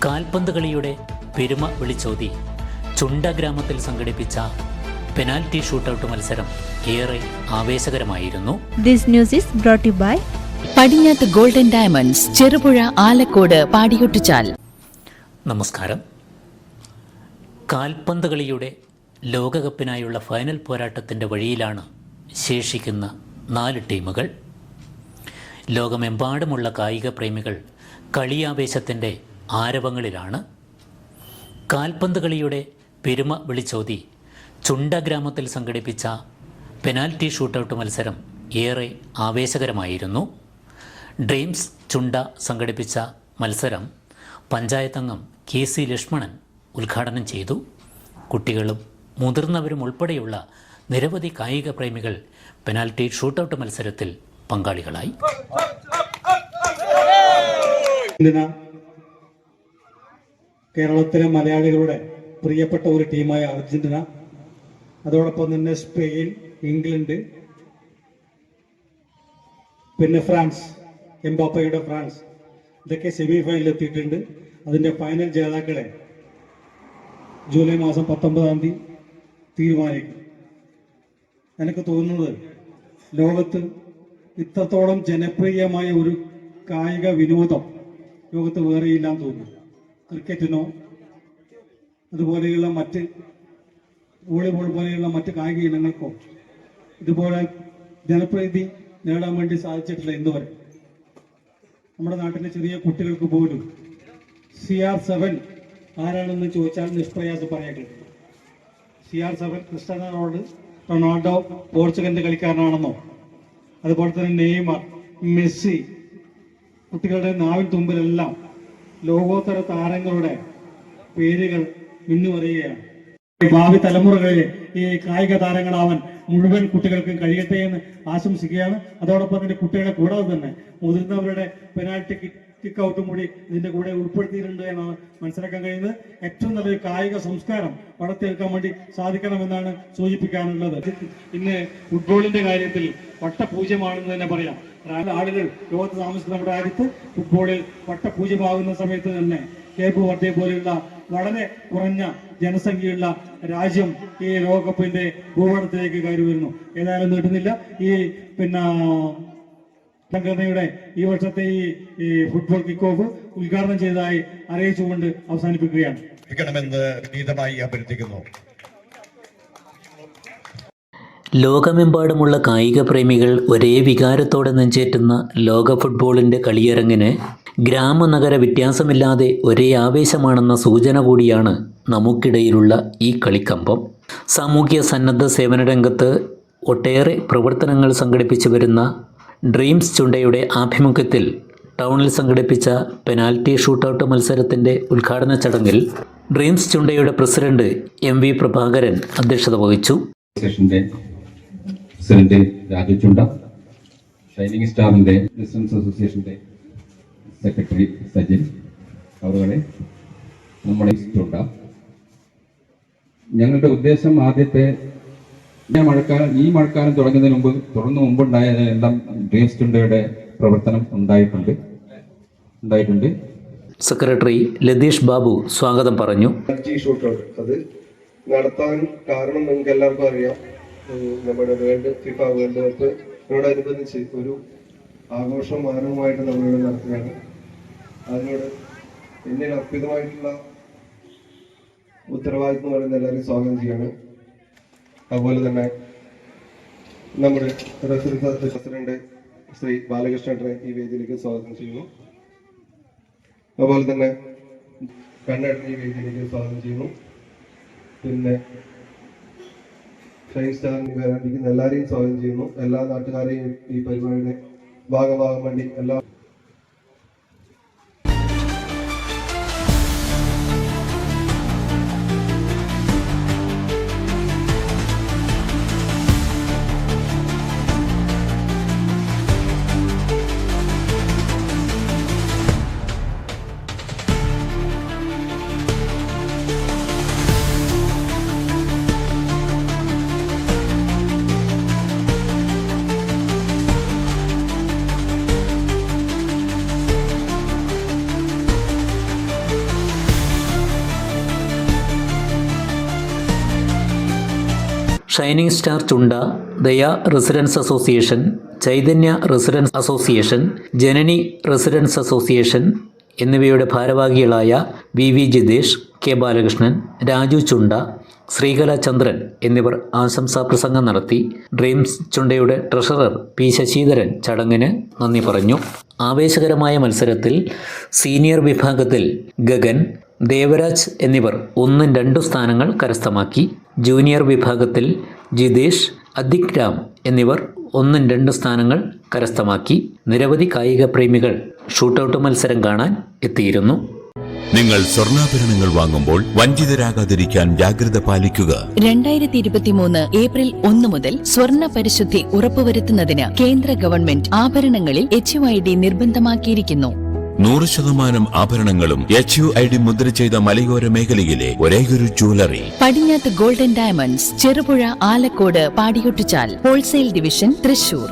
കാൽപന്ത് കളിയുടെ പെരുമ വിളിച്ചോതി ചുണ്ട ഗ്രാമത്തിൽ സംഘടിപ്പിച്ച പെനാൽറ്റി ഷൂട്ടൌട്ട് മത്സരം ഏറെ ആവേശകരമായിരുന്നു. This news is brought you by Padinjath golden diamonds, Cherupuzha, Alakode, Padiyottuchal. നമസ്കാരം. കാൽപന്ത് കളിയുടെ ലോകകപ്പിനായുള്ള ഫൈനൽ പോരാട്ടത്തിൻ്റെ വഴിയിലാണ് ശേഷിക്കുന്ന 4 ടീമുകൾ. ലോകമെമ്പാടുമുള്ള കായിക പ്രേമികൾ കളിയാവേശത്തിൻ്റെ ആരവങ്ങളിലാണ്. കാൽപന്ത് കളിയുടെ പെരുമ വിളിച്ചോതി ചുണ്ട ഗ്രാമത്തിൽ സംഘടിപ്പിച്ച പെനാൽറ്റി ഷൂട്ടൌട്ട് മത്സരം ഏറെ ആവേശകരമായിരുന്നു. ഡ്രീംസ് ചുണ്ട സംഘടിപ്പിച്ച മത്സരം പഞ്ചായത്ത് അംഗം KC ലക്ഷ്മണൻ ഉദ്ഘാടനം ചെയ്തു. കുട്ടികളും മുതിർന്നവരും ഉൾപ്പെടെയുള്ള നിരവധി കായിക പ്രേമികൾ പെനാൽറ്റി ഷൂട്ടൌട്ട് മത്സരത്തിൽ പങ്കാളികളായി. കേരളത്തിലെ മലയാളികളുടെ പ്രിയപ്പെട്ട ഒരു ടീമായ അർജന്റീന, അതോടൊപ്പം തന്നെ സ്പെയിൻ, ഇംഗ്ലണ്ട്, പിന്നെ ഫ്രാൻസ്, എംബാപ്പയുടെ ഫ്രാൻസ്, ഇതൊക്കെ സെമി ഫൈനലിൽ എത്തിയിട്ടുണ്ട്. അതിൻ്റെ ഫൈനൽ ജേതാക്കളെ ജൂലൈ മാസം 19 തീരുമാനിക്കും. എനിക്ക് തോന്നുന്നത് ലോകത്ത് ഇത്രത്തോളം ജനപ്രിയമായ ഒരു കായിക വിനോദം ലോകത്ത് വേറെയില്ലാന്ന് തോന്നുന്നു. ക്രിക്കറ്റിനോ അതുപോലെയുള്ള മറ്റ് വോളിബോൾ പോലെയുള്ള മറ്റ് കായിക ഇനങ്ങൾക്കോ ഇതുപോലെ ജനപ്രീതി നേടാൻ വേണ്ടി സാധിച്ചിട്ടില്ല ഇന്നുവരെ. നമ്മുടെ നാട്ടിലെ ചെറിയ കുട്ടികൾക്ക് പോലും CR7 ആരാണെന്ന് ചോദിച്ചാൽ നിഷ്പ്രയാസം പറയാൻ കഴിയും. CR7 ക്രിസ്ത്യാനോ റൊണാൾഡോ പോർച്ചുഗലിന്റെ കളിക്കാരനാണെന്നോ, അതുപോലെ തന്നെ നെയ്മർ, മെസ്സി, കുട്ടികളുടെ നാവിൻ തുമ്പിലെല്ലാം ലോകോത്തര താരങ്ങളുടെ പേരുകൾ മിന്നുവരികയാണ്. ഭാവി തലമുറകളിലെ ഈ കായിക താരങ്ങളാവാൻ മുഴുവൻ കുട്ടികൾക്കും കഴിയട്ടെ എന്ന് ആശംസിക്കുകയാണ്. അതോടൊപ്പം തന്നെ കുട്ടികളെ കൂടാതെ തന്നെ മുതിർന്നവരുടെ പെനാൽറ്റി കിക്ക് ഔട്ടും കൂടി ഇതിന്റെ കൂടെ ഉൾപ്പെടുത്തിയിട്ടുണ്ട് എന്നാണ് മനസ്സിലാക്കാൻ കഴിയുന്നത്. ഏറ്റവും നല്ലൊരു കായിക സംസ്കാരം വളർത്തിയെടുക്കാൻ വേണ്ടി സാധിക്കണമെന്നാണ് സൂചിപ്പിക്കാനുള്ളത്. ഇന്ന് ഫുട്ബോളിന്റെ കാര്യത്തിൽ വട്ടപൂജ്യമാണെന്ന് തന്നെ പറയാം. ആളുകൾ ലോകത്ത് താമസിക്കുന്ന നമ്മുടെ രാജ്യത്ത് ഫുട്ബോളിൽ വട്ടപൂജ്യമാകുന്ന സമയത്ത് തന്നെ കേപ്പ് വർദ്ധെ പോലെയുള്ള വളരെ കുറഞ്ഞ ജനസംഖ്യയുള്ള രാജ്യം ഈ ലോകകപ്പിന്റെ ഭൂപടത്തിലേക്ക് കയറി വരുന്നു. ഏതായാലും നീട്ടുന്നില്ല. ഈ സംഘടനയുടെ ഈ വർഷത്തെ ഈ ഫുട്ബോൾ കിക്ക് ഓഫ് ഉദ്ഘാടനം ചെയ്തതായി അറിയിച്ചുകൊണ്ട് അവസാനിപ്പിക്കുകയാണ്. വിനീതമായി അഭ്യർത്ഥിക്കുന്നു. ലോകമെമ്പാടുമുള്ള കായിക പ്രേമികൾ ഒരേ വികാരത്തോടെ നെഞ്ചേറ്റുന്ന ലോക ഫുട്ബോളിൻ്റെ കളിയരങ്ങിന് ഗ്രാമനഗര വ്യത്യാസമില്ലാതെ ഒരേ ആവേശമാണെന്ന സൂചന കൂടിയാണ് നമുക്കിടയിലുള്ള ഈ കളിക്കമ്പം. സാമൂഹ്യ സന്നദ്ധ സേവന രംഗത്ത് ഒട്ടേറെ പ്രവർത്തനങ്ങൾ സംഘടിപ്പിച്ചു വരുന്ന ഡ്രീംസ് ചുണ്ടയുടെ ആഭിമുഖ്യത്തിൽ ടൗണിൽ സംഘടിപ്പിച്ച പെനാൽറ്റി ഷൂട്ടൌട്ട് മത്സരത്തിൻ്റെ ഉദ്ഘാടന ചടങ്ങിൽ ഡ്രീംസ് ചുണ്ടയുടെ പ്രസിഡന്റ് MV പ്രഭാകരൻ അധ്യക്ഷത വഹിച്ചു. പ്രസിഡന്റ് രാജു ചുണ്ട, ഷൈനിങ് സ്റ്റാറിന്റെ ബിസിനസ് അസോസിയേഷന്റെ സെക്രട്ടറി സജിൻ അവരുടെ നമ്മുടെ ചുണ്ട. ഞങ്ങളുടെ ഉദ്ദേശം ആദ്യത്തെ ഈ മഴക്കാലം തുടങ്ങുന്നതിന് മുമ്പുണ്ടായ എല്ലാം ഡ്രീംസ് ചുണ്ടയുടെ പ്രവർത്തനം ഉണ്ടായിട്ടുണ്ട്. സെക്രട്ടറി ലതീഷ് ബാബു സ്വാഗതം പറഞ്ഞു. അത് നടത്താൻ കാരണം നിങ്ങൾക്ക് എല്ലാവർക്കും അറിയാം. നമ്മുടെ ഫിഫ വേൾഡ് കപ്പിനോടനുബന്ധിച്ച് ഒരു ആഘോഷം മാനവുമായിട്ട് നമ്മളിവിടെ നടത്തുകയാണ്. അതിനോട് എന്നിൽ അർപ്പിതമായിട്ടുള്ള ഉത്തരവാദിത്വം പറയുന്ന എല്ലാവരെയും സ്വാഗതം ചെയ്യാണ്. അതുപോലെ തന്നെ നമ്മുടെ പ്രസിഡന്റ് ശ്രീ ബാലകൃഷ്ണനെ ഈ വേദിയിലേക്ക് സ്വാഗതം ചെയ്യുന്നു. അതുപോലെ തന്നെ കണ്ണേട്ടൻ ഈ വേദിയിലേക്ക് സ്വാഗതം ചെയ്യുന്നു. പിന്നെ ഷൈൻ സ്റ്റാറിന് വരാനിരിക്കുന്ന എല്ലാവരെയും സ്വാഗതം ചെയ്യുന്നു. എല്ലാ നാട്ടുകാരെയും ഈ പരിപാടിയുടെ ഭാഗമാകാൻ വേണ്ടി എല്ലാ shining star Chunda, Daya residence association, Chaitanya residence association, Janani residence association എന്നിവയുടെ ഭാരവാഹികളായ വി ജിതേഷ്, കെ ബാലകൃഷ്ണൻ, രാജു ചുണ്ട, ശ്രീകല ചന്ദ്രൻ എന്നിവർ ആശംസാ പ്രസംഗം നടത്തി. ഡ്രീംസ് ചുണ്ടയുടെ ട്രഷറർ പി ശശിധരൻ ചടങ്ങിന് നന്ദി പറഞ്ഞു. ആവേശകരമായ മത്സരത്തിൽ സീനിയർ വിഭാഗത്തിൽ ഗഗൻ, ദേവരാജ് എന്നിവർ 1-2 സ്ഥാനങ്ങൾ കരസ്ഥമാക്കി. ജൂനിയർ വിഭാഗത്തിൽ ജിതേഷ്, അദിക് രാം എന്നിവർ 1-2 സ്ഥാനങ്ങൾ കരസ്ഥമാക്കി. നിരവധി കായിക പ്രേമികൾ ഷൂട്ടൌട്ട് മത്സരം കാണാൻ എത്തിയിരുന്നു. നിങ്ങൾ സ്വർണ്ണാഭരണങ്ങൾ വാങ്ങുമ്പോൾ വഞ്ചിതരാകാതിരിക്കാൻ ജാഗ്രത പാലിക്കുക. 2023 ഏപ്രിൽ 1 മുതൽ സ്വർണ്ണ പരിശുദ്ധി ഉറപ്പുവരുത്തുന്നതിന് കേന്ദ്ര ഗവൺമെന്റ് ആഭരണങ്ങളിൽ HUID നിർബന്ധമാക്കിയിരിക്കുന്നു. 100% ആഭരണങ്ങളും HUID മുദ്ര ചെയ്ത മലയോര മേഖലയിലെ ഒരേയൊരു jewellery Padinjath golden diamonds, Cherupuzha, Alakode, Padiyottuchal, wholesale division, Thrissur.